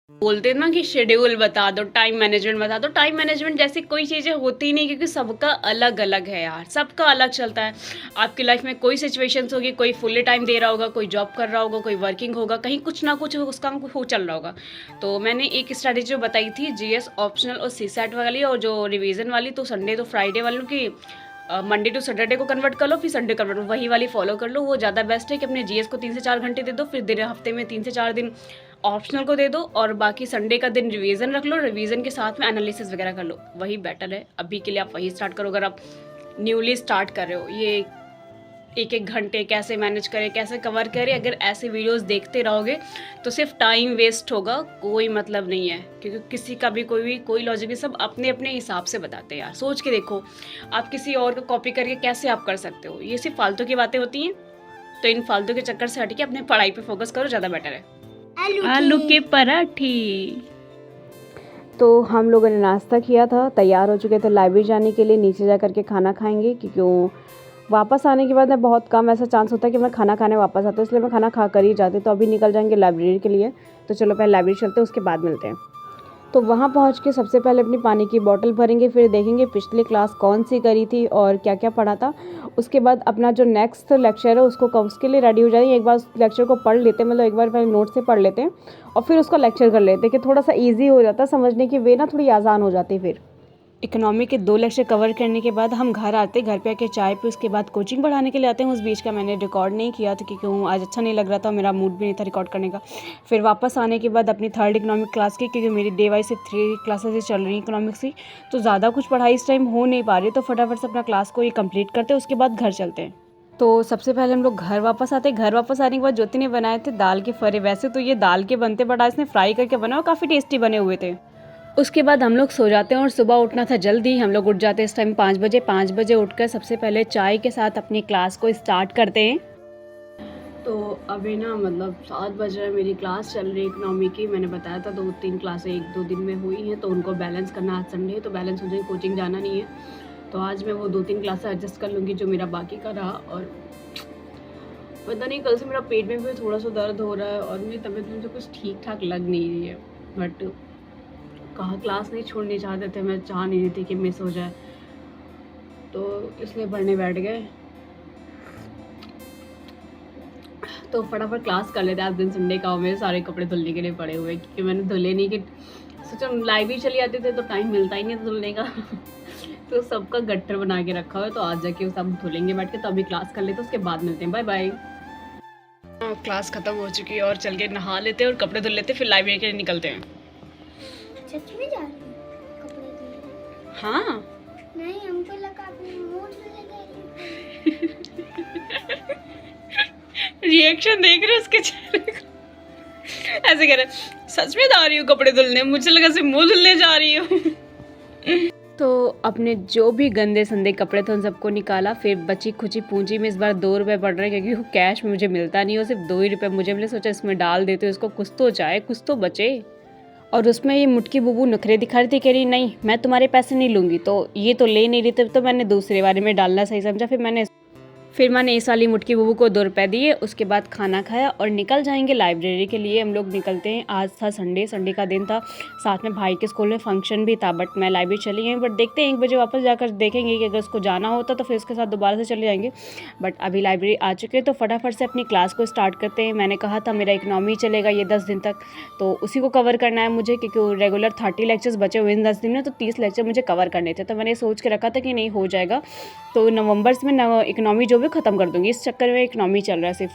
बोलते हैं ना कि शेड्यूल बता दो, टाइम मैनेजमेंट बता दो। टाइम मैनेजमेंट जैसी कोई चीज़ें होती नहीं, क्योंकि सबका अलग अलग है यार, सबका अलग चलता है। आपकी लाइफ में कोई सिचुएशंस होगी, कोई फुल्ली टाइम दे रहा होगा, कोई जॉब कर रहा होगा, कोई वर्किंग होगा, कहीं कुछ ना कुछ उसका हो चल रहा होगा। तो मैंने एक स्ट्रैटेजी जो बताई थी जीएस ऑप्शनल और सीसैट वाली, और जो रिवीजन वाली, तो संडे तो फ्राइडे वालों की मंडे टू सैटरडे को कन्वर्ट कर लो, फिर संडे कन्वर्ट, वही वाली फॉलो कर लो। वो ज़्यादा बेस्ट है कि अपने जीएस को 3 से 4 घंटे दे दो, फिर दिन हफ्ते में 3 से 4 दिन ऑप्शनल को दे दो, और बाकी संडे का दिन रिवीजन रख लो, रिवीजन के साथ में एनालिसिस वगैरह कर लो। वही बेटर है अभी के लिए, आप वही स्टार्ट करो अगर आप न्यूली स्टार्ट कर रहे हो। ये एक एक घंटे कैसे मैनेज करें, कैसे कवर करें, अगर ऐसे वीडियोस देखते रहोगे तो सिर्फ टाइम वेस्ट होगा, कोई मतलब नहीं है। क्योंकि किसी का भी कोई लॉजिक नहीं, सब अपने अपने हिसाब से बताते हैं यार। सोच के देखो, आप किसी और को कॉपी करके कैसे आप कर सकते हो? ये सिर्फ फालतू की बातें होती हैं। तो इन फालतू के चक्कर से हट के अपने पढ़ाई पे फोकस करो, ज़्यादा बेटर है। आलू के पराठे। तो हम लोगों ने नाश्ता किया था, तैयार हो चुके थे लाइब्रेरी जाने के लिए। नीचे जा करके खाना खाएंगे, क्योंकि वापस आने के बाद में बहुत कम ऐसा चांस होता है कि मैं खाना खाने वापस आता हूँ, इसलिए मैं खाना खा कर ही जाती। तो अभी निकल जाएंगे लाइब्रेरी के लिए। तो चलो पहले लाइब्रेरी चलते हैं, उसके बाद मिलते हैं। तो वहाँ पहुँच के सबसे पहले अपनी पानी की बोतल भरेंगे, फिर देखेंगे पिछली क्लास कौन सी करी थी और क्या क्या पढ़ा था। उसके बाद अपना जो नेक्स्ट लेक्चर है उसके लिए रेडी हो जाएंगे। एक बार उस लेक्चर को पढ़ लेते हैं, मतलब एक बार पहले नोट से पढ़ लेते हैं और फिर उसका लेक्चर कर लेते हैं, कि थोड़ा सा ईजी हो जाता है समझने की वे ना, थोड़ी आसान हो जाती है। फिर इकोनॉमी के 2 लेक्चर कवर करने के बाद हम घर आते, घर पे आके चाय पे उसके बाद कोचिंग पढ़ाने के लिए आते हैं। उस बीच का मैंने रिकॉर्ड नहीं किया था, क्योंकि आज अच्छा नहीं लग रहा था, मेरा मूड भी नहीं था रिकॉर्ड करने का। फिर वापस आने के बाद अपनी 3rd इकोनॉमिक क्लास की, क्योंकि मेरी डे वाइज से 3 क्लासेस चल रही हैं इकोनॉमिक्स की, तो ज़्यादा कुछ पढ़ाई इस टाइम हो नहीं पा रही, तो फटाफट से अपना क्लास को ये कंप्लीट करते हैं, उसके बाद घर चलते हैं। तो सबसे पहले हम लोग घर वापस आते। घर वापस आने के बाद ज्योति ने बनाए थे दाल के फरे। वैसे तो ये दाल के बनते, बट आज इसने फ्राई करके बनाए और काफ़ी टेस्टी बने हुए थे। उसके बाद हम लोग सो जाते हैं, और सुबह उठना था जल्दी। हम लोग उठ जाते हैं इस टाइम 5 बजे। 5 बजे उठकर सबसे पहले चाय के साथ अपनी क्लास को स्टार्ट करते हैं। तो अभी ना मतलब 7 बज रहे हैं, मेरी क्लास चल रही है इकोनॉमी की। मैंने बताया था 2-3 क्लासें 1-2 दिन में हुई हैं, तो उनको बैलेंस करना। आज संडे है तो बैलेंस हो जाएगी, कोचिंग जाना नहीं है। तो आज मैं वो 2-3 क्लासें एडजस्ट कर लूँगी जो मेरा बाकी का रहा। और पता नहीं, कल से मेरा पेट में भी थोड़ा सा दर्द हो रहा है, और मेरी तबीयत मुझे कुछ ठीक ठाक लग नहीं रही है। बट कहा क्लास नहीं छोड़नी चाहते थे, मैं चाह नहीं रही थी कि मिस हो जाए, तो इसलिए पढ़ने बैठ गए। तो फटाफट क्लास कर लेते हैं। आज दिन संडे का, मेरे सारे कपड़े धुलने के लिए पड़े हुए, क्योंकि मैंने धुले नहीं, कि सोचा लाइब्रेरी चली जाते थे तो टाइम मिलता ही नहीं धुलने का तो सबका गट्टर बना के रखा हुआ है, तो आज जाके सब धुलेंगे बैठ के। तो अभी क्लास कर लेते हैं, उसके बाद मिलते हैं। Bye bye. क्लास खत्म हो चुकी है, और चल के नहा लेते हैं और कपड़े धुल लेते हैं, फिर लाइब्रेरी के लिए निकलते हैं। सच में जा रही है कपड़े धुलने? हाँ नहीं, हमको लगा अपने मुंह धुलने गई है। रिएक्शन देख रहे हो उसके चेहरे का, ऐसे कह रहे सच में जा रही हूँ कपड़े धुलने, मुझे लगा सिर्फ मुंह धुलने जा रही हूँ तो अपने जो भी गंदे संदे कपड़े थे उन सबको निकाला। फिर बची खुची पूंजी में इस बार 2 रुपये पड़ रहे हैं, क्योंकि वो कैश में मुझे मिलता नहीं हो, सिर्फ 2 ही रुपये मुझे मिले। सोचा इसमें डाल देते, उसको कुछ तो जाए, कुछ तो बचे। और उसमें ये मुटकी बुबू नखरे दिखा रही थी, कह रही नहीं मैं तुम्हारे पैसे नहीं लूँगी। तो ये तो ले नहीं रही थी, तो मैंने दूसरे बारे में डालना सही समझा। फिर मैंने इस वाली मुटकी बुबू को 2 रुपये दिए। उसके बाद खाना खाया और निकल जाएंगे लाइब्रेरी के लिए। हम लोग निकलते हैं। आज था संडे का दिन था, साथ में भाई के स्कूल में फंक्शन भी था, बट मैं लाइब्रेरी चली गई। बट देखते हैं 1 बजे वापस जाकर देखेंगे कि अगर उसको जाना होता तो फिर उसके साथ दोबारा से चले जाएंगे। बट अभी लाइब्रेरी आ चुके हैं, तो फटाफट से अपनी क्लास को स्टार्ट करते हैं। मैंने कहा था मेरा इकोनॉमी चलेगा ये 10 दिन तक, तो उसी को कवर करना है मुझे, क्योंकि रेगुलर 30 लेक्चर्स बचे हुए इन 10 दिन में, तो 30 लेक्चर मुझे कवर करने थे। तो मैंने सोच के रखा था कि नहीं हो जाएगा, तो नवंबर में इकोनॉमी जो भी ख़त्म कर दूँगी। इस चक्कर में इकोनॉमी चल रहा है सिर्फ।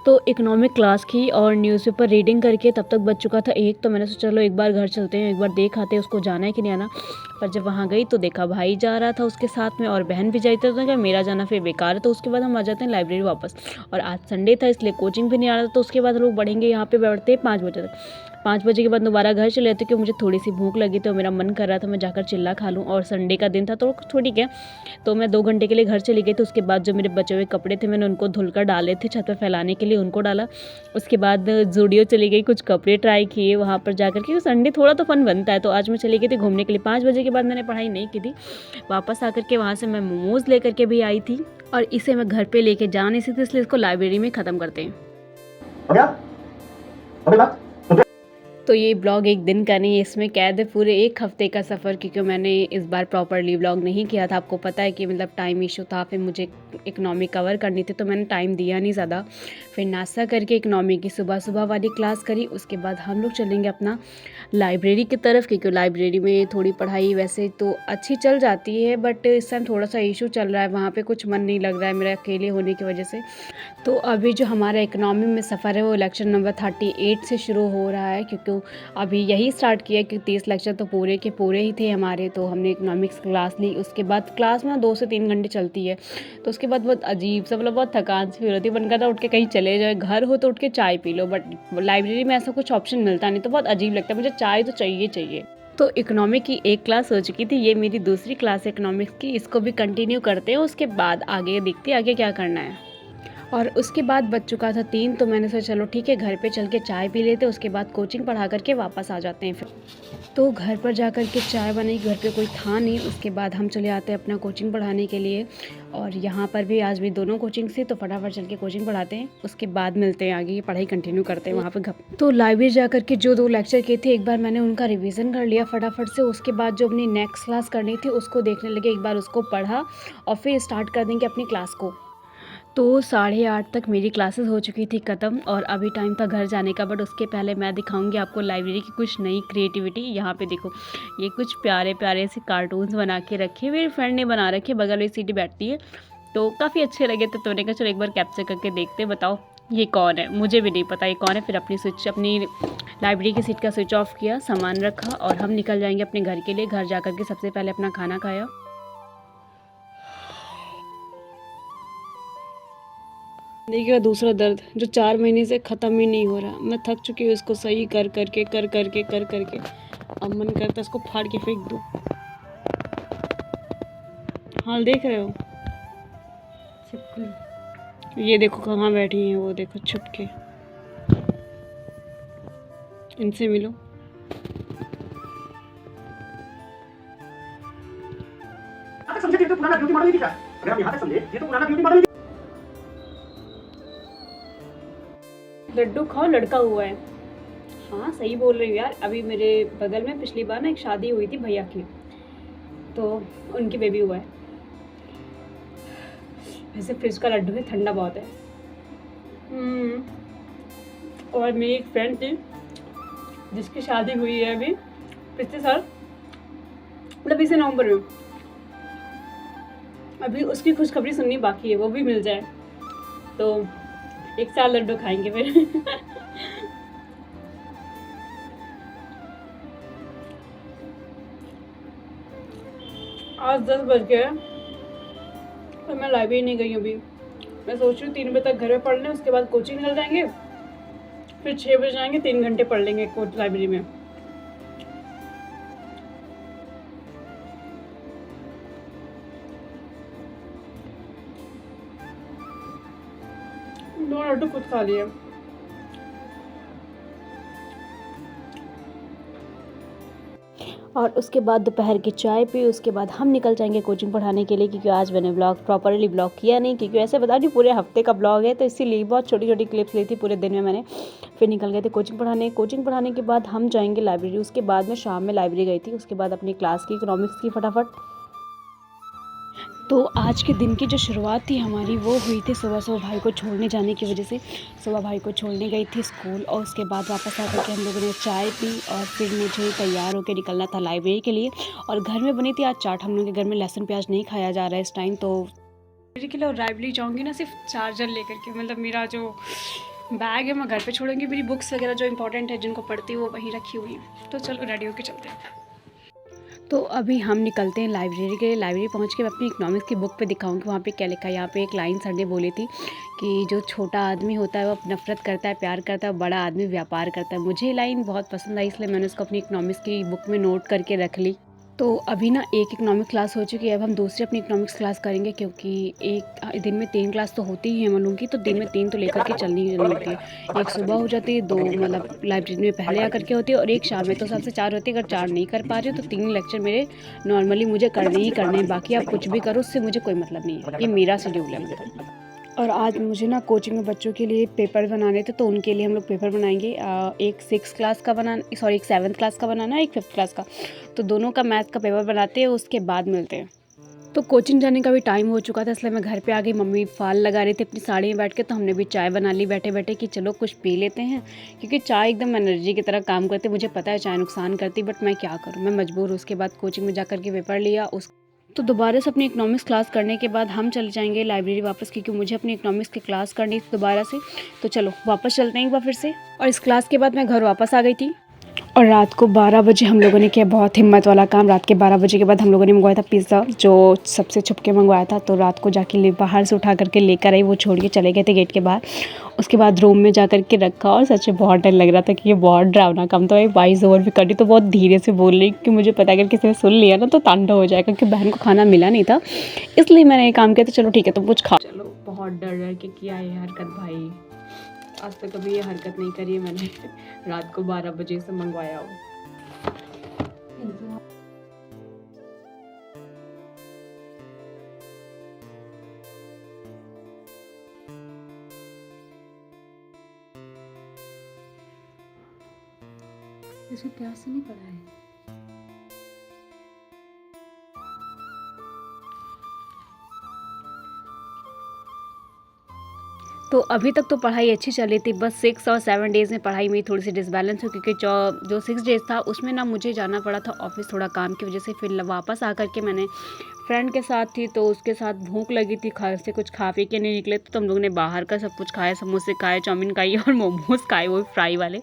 तो इकोनॉमिक क्लास की और न्यूज़पेपर रीडिंग करके तब तक बज चुका था 1। तो मैंने सोचा चलो एक बार घर चलते हैं, एक बार देख आते हैं उसको जाना है कि नहीं आना। पर जब वहाँ गई तो देखा भाई जा रहा था उसके साथ में, और बहन भी जाती, तो क्या मेरा जाना फिर बेकार है। तो उसके बाद हम आ जाते हैं लाइब्रेरी वापस। और आज संडे था इसलिए कोचिंग भी नहीं आ रहा था। तो उसके बाद लोग बढ़ेंगे, यहाँ पे बैठते हैं 5 बजे तक। 5 बजे के बाद दोबारा घर चले जाते, क्योंकि मुझे थोड़ी सी भूख लगी, तो मेरा मन कर रहा था मैं जाकर चिल्ला खा लूँ। और संडे का दिन था तो ठीक है। तो मैं 2 घंटे के लिए घर चली गई। तो उसके बाद जो मेरे बचे हुए कपड़े थे मैंने उनको धुलकर डाले थे छत पर फैलाने के लिए, उनको डाला। उसके बाद जूडियो चली गई, कुछ कपड़े ट्राई किए वहाँ पर जाकर के। संडे थोड़ा तो फन बनता है, तो आज मैं चली गई थी घूमने के लिए। 5 बजे के बाद मैंने पढ़ाई नहीं की थी। वापस आकर के वहाँ से मैं मोमोज़ लेकर के भी आई थी, और इसे मैं घर पे लेके जा नहीं सकती, इसलिए इसको लाइब्रेरी में ख़त्म करते हैं। तो ये ब्लॉग एक दिन का नहीं है, इसमें कैद है पूरे एक हफ्ते का सफ़र, क्योंकि मैंने इस बार प्रॉपरली ब्लॉग नहीं किया था। आपको पता है कि मतलब टाइम इशू था, फिर मुझे इकनॉमी कवर करनी थी तो मैंने टाइम दिया नहीं ज़्यादा। फिर नाश्ता करके इकनॉमी की सुबह सुबह वाली क्लास करी, उसके बाद हम लोग चलेंगे अपना लाइब्रेरी की तरफ, क्योंकि लाइब्रेरी में थोड़ी पढ़ाई वैसे तो अच्छी चल जाती है, बट इस टाइम थोड़ा सा इशू चल रहा है, वहाँ पे कुछ मन नहीं लग रहा है मेरा अकेले होने की वजह से। तो अभी जो हमारा इकनॉमी में सफ़र है वो लेक्चर नंबर 38 से शुरू हो रहा है, क्योंकि अभी यही स्टार्ट किया, क्योंकि 30 लेक्चर तो पूरे के पूरे ही थे हमारे। तो हमने इकनॉमिक्स क्लास ली, उसके बाद क्लास में 2 से 3 घंटे चलती है, तो उसके बाद बहुत अजीब सा मतलब बहुत थकान सी फील होती है, मन करता है उठ के कहीं चले जाए, घर हो तो उठ के चाय पी लो, बट लाइब्रेरी में ऐसा कुछ ऑप्शन मिलता नहीं, तो बहुत अजीब लगता है, मुझे चाय तो चाहिए। तो इकोनॉमिक की एक क्लास हो चुकी थी, ये मेरी दूसरी क्लास है इकोनॉमिक्स की, इसको भी कंटिन्यू करते हैं, उसके बाद आगे देखते हैं आगे क्या करना है। और उसके बाद बज चुका था 3, तो मैंने सोचा चलो ठीक है घर पे चल के चाय पी लेते, उसके बाद कोचिंग पढ़ा करके वापस आ जाते हैं। फिर तो घर पर जा कर के चाय बनाई, घर पे कोई था नहीं, उसके बाद हम चले आते हैं अपना कोचिंग पढ़ाने के लिए। और यहाँ पर भी आज भी दोनों कोचिंग से, तो फटाफट चल के कोचिंग पढ़ाते हैं, उसके बाद मिलते हैं, आगे की पढ़ाई कंटिन्यू करते हैं वहाँ पर। तो लाइब्रेरी जा कर के जो 2 लेक्चर किए थे, एक बार मैंने उनका रिवीजन कर लिया फटाफट से, उसके बाद जो अपनी नेक्स्ट क्लास करनी थी उसको देखने लगे, एक बार उसको पढ़ा और फिर स्टार्ट कर देंगे अपनी क्लास को। तो 8:30 तक मेरी क्लासेस हो चुकी थी ख़त्म, और अभी टाइम था घर जाने का, बट उसके पहले मैं दिखाऊंगी आपको लाइब्रेरी की कुछ नई क्रिएटिविटी। यहाँ पे देखो, ये कुछ प्यारे प्यारे से कार्टून्स बना के रखे, मेरी फ्रेंड ने बना रखे, बगल में सीटी बैठती है, तो काफ़ी अच्छे लगे, तो मैंने कहा चलो एक बार कैप्चर करके देखते, बताओ ये कौन है, मुझे भी नहीं पता ये कौन है। फिर अपनी लाइब्रेरी की सीट का स्विच ऑफ किया, सामान रखा, और हम निकल जाएंगे अपने घर के लिए। घर जा कर के सबसे पहले अपना खाना खाया। देखिएगा दूसरा दर्द जो 4 महीने से ख़त्म ही नहीं हो रहा, मैं थक चुकी हूँ इसको सही कर करके अब मन करता है इसको फाड़ के फेंक दूँ। हाल देख रहे हो, ये देखो कहाँ बैठी हैं वो, देखो छुप के, इनसे मिलो। समझे ये तो पुराना ब्यूटी मॉडल ही दिखा, अगर हम यहाँ तक समझे ये तो पुराना ब्यूटी मॉडल। लड्डू खाओ लड़का हुआ है। हाँ सही बोल रही हूँ यार, अभी मेरे बगल में पिछली बार ना एक शादी हुई थी भैया की, तो उनकी बेबी हुआ है। वैसे फ्रिज का लड्डू है, ठंडा बहुत है। और मेरी एक फ्रेंड थी जिसकी शादी हुई है अभी पिछले साल, मतलब इसे नवंबर में, अभी उसकी खुशखबरी सुननी बाकी है, वो भी मिल जाए तो 1 साल लड्डू खाएंगे फिर। आज 10 बज गए और मैं लाइब्रेरी नहीं गई अभी। मैं सोच रही हूँ 3 बजे तक घर में पढ़ लें, उसके बाद कोचिंग निकल जाएंगे, फिर 6 बजे जाएंगे, 3 घंटे पढ़ लेंगे लाइब्रेरी में। दो लड्डू खुद खा लिए। और उसके बाद दोपहर की चाय पी, उसके बाद हम निकल जाएंगे कोचिंग पढ़ाने के लिए, क्योंकि आज मैंने ब्लॉग प्रॉपरली ब्लॉग किया नहीं, क्योंकि ऐसे बता नहीं पूरे हफ्ते का ब्लॉग है, तो इसीलिए बहुत छोटी छोटी क्लिप्स ली थी पूरे दिन में मैंने। फिर निकल गए थे कोचिंग पढ़ाने, कोचिंग पढ़ाने के बाद हम जाएंगे लाइब्रेरी, उसके बाद मैं शाम में लाइब्रेरी गई थी, उसके बाद अपनी क्लास की इकोनॉमिक्स की फटाफट। तो आज के दिन की जो शुरुआत थी हमारी वो हुई थी सुबह सुबह भाई को छोड़ने जाने की वजह से। सुबह भाई को छोड़ने गई थी स्कूल, और उसके बाद वापस आकर के हम लोगों ने चाय पी, और फिर मुझे तैयार होकर निकलना था लाइब्रेरी के लिए। और घर में बनी थी आज चाट, हम लोगों के घर में लहसुन प्याज नहीं खाया जा रहा है इस टाइम, तो लाइब्रेरी के लिए लाइब्रेरी जाऊँगी ना सिर्फ चार्जर लेकर के, मतलब मेरा जो बैग है मैं घर पर छोड़ूंगी, मेरी बुक्स वगैरह जो इंपॉर्टेंट है जिनको पढ़ती हूँ वो वहीं रखी हुई है। तो चलो रेडी होकर चलते हैं। तो अभी हम निकलते हैं लाइब्रेरी के लिए। लाइब्रेरी पहुंच के मैं अपनी इकोनॉमिक्स की बुक पे दिखाऊंगी वहाँ पे क्या लिखा है। यहाँ पे एक लाइन सर ने बोली थी कि जो छोटा आदमी होता है वो नफ़रत करता है, प्यार करता है, बड़ा आदमी व्यापार करता है। मुझे लाइन बहुत पसंद आई, इसलिए मैंने उसको अपनी इकोनॉमिक्स की बुक में नोट करके रख ली। तो अभी ना एक इकोनॉमिक्स क्लास हो चुकी है, अब हम दूसरी अपनी इकोनॉमिक्स क्लास करेंगे, क्योंकि एक दिन में 3 क्लास तो होती ही है हम लोगों की, तो दिन में 3 तो लेकर के चलनी होती है। एक सुबह हो जाती है, 2 मतलब लाइब्रेरी में पहले आकर के होती है, और एक शाम में, तो सबसे 4 होती है। अगर 4 नहीं कर पा रही हो तो 3 लेक्चर मेरे नॉर्मली मुझे करने ही करने हैं, बाकी आप कुछ भी करो उससे मुझे कोई मतलब नहीं है, ये मेरा शेड्यूल है मतलब। और आज मुझे ना कोचिंग में बच्चों के लिए पेपर बनाने थे, तो उनके लिए हम लोग पेपर बनाएंगे। एक 6 क्लास का बनाना, सॉरी एक 7 क्लास का बनाना है, एक 5th क्लास का। तो दोनों का मैथ का पेपर बनाते हैं, उसके बाद मिलते हैं। तो कोचिंग जाने का भी टाइम हो चुका था, इसलिए मैं घर पे आ गई। मम्मी फाल लगा रही थी अपनी साड़ी में बैठ के, तो हमने भी चाय बना ली बैठे बैठे कि चलो कुछ पी लेते हैं, क्योंकि चाय एकदम एनर्जी की तरह काम करती है। मुझे पता है चाय नुकसान करती, बट मैं क्या करूँ, मैं मजबूर हूँ। उसके बाद कोचिंग में जा कर के पेपर लिया, उस तो दोबारा से अपनी इकोनॉमिक्स क्लास करने के बाद हम चले जाएंगे लाइब्रेरी वापस, क्योंकि मुझे अपनी इकोनॉमिक्स की क्लास करनी थी दोबारा से। तो चलो वापस चलते हैं एक बार फिर से। और इस क्लास के बाद मैं घर वापस आ गई थी। और रात को 12 बजे हम लोगों ने किया बहुत हिम्मत वाला काम। रात के 12 बजे के बाद हम लोगों ने मंगवाया था पिज़्ज़ा, जो सबसे छुप के मंगवाया था। तो रात को जाके बाहर से उठा करके लेकर आई, वो छोड़ के चले गए थे गेट के बाहर। उसके बाद रूम में जा कर के रखा, और सच में बहुत डर लग रहा था कि ये बहुत डरावना काम। तो मैं वॉइस ओवर भी कर रही, तो बहुत धीरे से बोल रही, क्योंकि मुझे पता है अगर किसी ने सुन लिया ना तो तांडव हो जाएगा, क्योंकि बहन को खाना मिला नहीं था, इसलिए मैंने ये काम किया। तो चलो ठीक है, तुम कुछ खा। चलो बहुत डर डर के किया ये हरकत भाई, आज तक कभी ये हरकत नहीं करी है मैंने। रात को 12 बजे से मंगवाया हो। इसमें प्याज से नहीं पड़ा है। तो अभी तक तो पढ़ाई अच्छी चल रही थी, बस 6 और 7 डेज़ में पढ़ाई में थोड़ी सी डिसबैलेंस हो, क्योंकि जो 6 डेज़ था उसमें ना मुझे जाना पड़ा था ऑफिस थोड़ा काम की वजह से। फिर वापस आकर के मैंने फ्रेंड के साथ थी, तो उसके साथ भूख लगी थी, घर से कुछ खा पी के नहीं निकले, तो हम लोगों ने बाहर का सब कुछ खाया, समोसे खाए, चाउमीन खाई और मोमोज़ खाए, वो फ्राई वाले।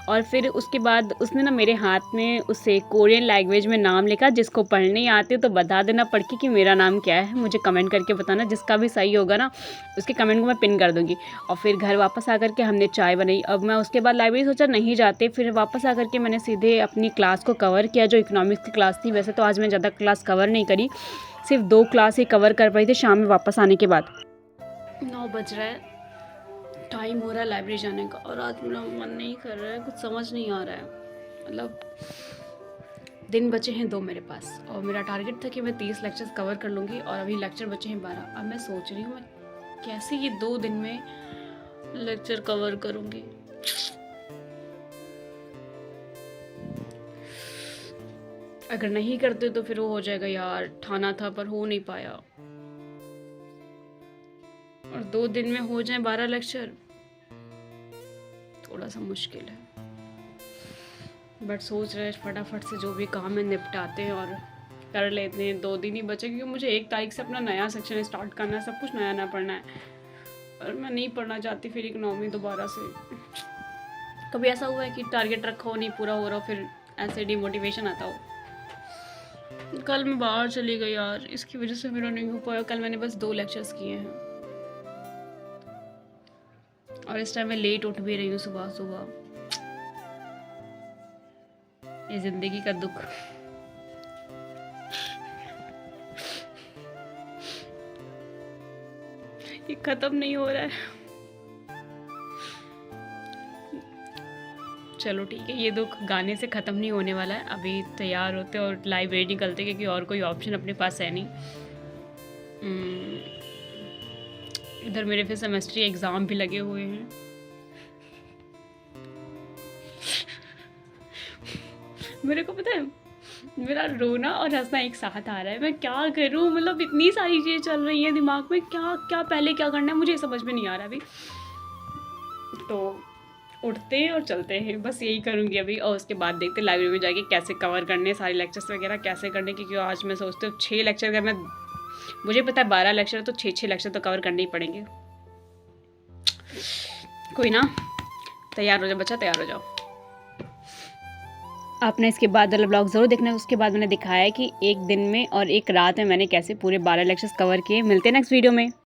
और फिर उसके बाद उसने ना मेरे हाथ में उससे कोरियन लैंग्वेज में नाम लिखा। जिसको पढ़ने आते तो बता देना पढ़ के कि मेरा नाम क्या है, मुझे कमेंट करके बताना। जिसका भी सही होगा ना उसके कमेंट को मैं पिन कर दूँगी। और फिर घर वापस आकर के हमने चाय बनाई। अब मैं उसके बाद लाइब्रेरी सोचा नहीं जाते, फिर वापस आकर के मैंने सीधे अपनी क्लास को कवर किया, जो इकोनॉमिक्स की क्लास थी। वैसे तो आज मैं ज़्यादा क्लास कवर नहीं करी, सिर्फ 2 क्लास ही कवर कर पाई थी शाम में वापस आने के बाद। 9 बज रहा है, टाइम हो रहा है लाइब्रेरी जाने का, और आज मेरा मन नहीं कर रहा है, कुछ समझ नहीं आ रहा है। मतलब दिन बचे हैं 2 मेरे पास, और मेरा टारगेट था कि मैं 30 लेक्चर्स कवर कर लूँगी, और अभी लेक्चर बचे हैं 12। अब मैं सोच रही हूँ मैं कैसे ये 2 दिन में लेक्चर कवर करूँगी। अगर नहीं करते तो फिर वो हो जाएगा यार, ठाना था पर हो नहीं पाया। और 2 दिन में हो जाए 12 लेक्चर, थोड़ा सा मुश्किल है। बट सोच रहे फटाफट से जो भी काम है निपटाते हैं और कर लेते हैं। 2 दिन ही बचे, क्योंकि मुझे 1 तारीख से अपना नया सेक्शन स्टार्ट करना है, सब कुछ नया नया पढ़ना है, और मैं नहीं पढ़ना चाहती फिर इकोनॉमी दोबारा से। कभी ऐसा हुआ है कि टारगेट रखा हो नहीं पूरा हो रहा हो, फिर ऐसे डिमोटिवेशन आता हो। कल मैं बाहर चली गई यार, इसकी वजह से मेरा नहीं हो पाया। कल मैंने बस 2 लेक्चर्स किए हैं, और इस टाइम मैं लेट उठ भी रही हूँ सुबह सुबह। ये जिंदगी का दुख। ये खत्म नहीं हो रहा है। चलो ठीक है, ये दुख गाने से ख़त्म नहीं होने वाला है। अभी तैयार होते और लाइब्रेरी निकलते, क्योंकि और कोई ऑप्शन अपने पास है नहीं। इधर मेरे फिर सेमेस्ट्री एग्ज़ाम भी लगे हुए हैं। मेरे को पता है मेरा रोना और हंसना एक साथ आ रहा है। मैं क्या करूं, मतलब इतनी सारी चीज़ें चल रही हैं दिमाग में, क्या क्या पहले क्या करना है मुझे समझ में नहीं आ रहा अभी। तो उठते हैं और चलते हैं, बस यही करूँगी अभी। और उसके बाद देखते लाइब्रेरी में जाके कैसे कवर करने सारे लेक्चर्स वगैरह कैसे करने, क्योंकि आज मैं सोचती हूँ 6 लेक्चर करना। मुझे पता है 12 लेक्चर तो 6 लेक्चर तो कवर करने ही पड़ेंगे। कोई ना, तैयार हो जाओ बच्चा, तैयार हो जाओ। आपने इसके बाद वाला ब्लॉग ज़रूर देखना है। उसके बाद मैंने दिखाया है कि 1 दिन में और 1 रात में मैंने कैसे पूरे 12 लेक्चर्स कवर किए। मिलते हैं नेक्स्ट वीडियो में।